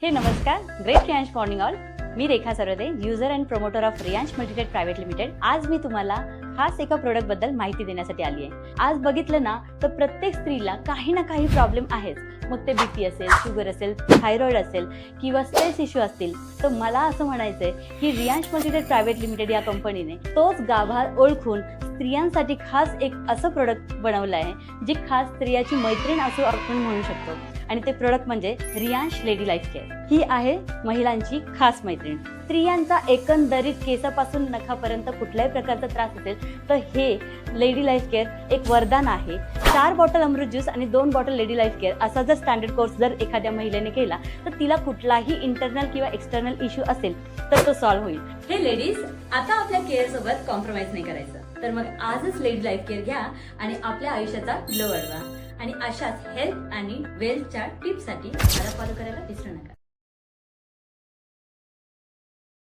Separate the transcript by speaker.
Speaker 1: हे नमस्कार, great Riyansh morning all. मी Rekha Sarde, user and promoter of Riyansh multitech private limited. आज मी तुम्हाला खास एका प्रोडक्ट बद्दल माहिती देण्यासाठी आली आहे. आज बघितलं ना तर प्रत्येक स्त्रीला काही ना काही प्रॉब्लेम आहेच. मग ते बीपी असेल, शुगर असेल, थायरॉइड असेल किंवा स्ट्रेस इश्यू असतील, तर मला असं म्हणायचंय की रियांश मल्टीटेक प्रायव्हेट लिमिटेड या कंपनीने तोच गाभा ओळखून स्त्रियांसाठी खास एक असं प्रोडक्ट बनवलं आहे जे खास स्त्रियाची मैत्रीण असं आपण म्हणू शकतो. आणि ते प्रोडक्ट म्हणजे रियांश लेडी लाईफ केअर. ही आहे महिलांची खास मैत्रीण. स्त्रियांचा एकंदरीत केसापासून नखापर्यंत कुठल्याही प्रकारचा त्रास असेल तर हे लेडी लाईफ केअर एक वरदान आहे. 4 बॉटल अमृत ज्यूस आणि 2 बॉटल लेडी लाईफ केअर असा जर स्टँडर्ड कोर्स जर एखाद्या महिलेने केला तर तिला कुठलाही इंटरनल किंवा एक्सटर्नल इश्यू असेल तर तो सॉल्व्ह होईल. हे लेडीज, आता आपल्या केअर सोबत कॉम्प्रोमाइज नाही करायचं. तर मग आजच लेडी लाईफ केअर घ्या आणि आपल्या आयुष्याचा ग्लो वाढवा. आणि अशाच हेल्थ आणि वेल्थच्या टिप्ससाठी मला फॉलो करायला विसरू नका.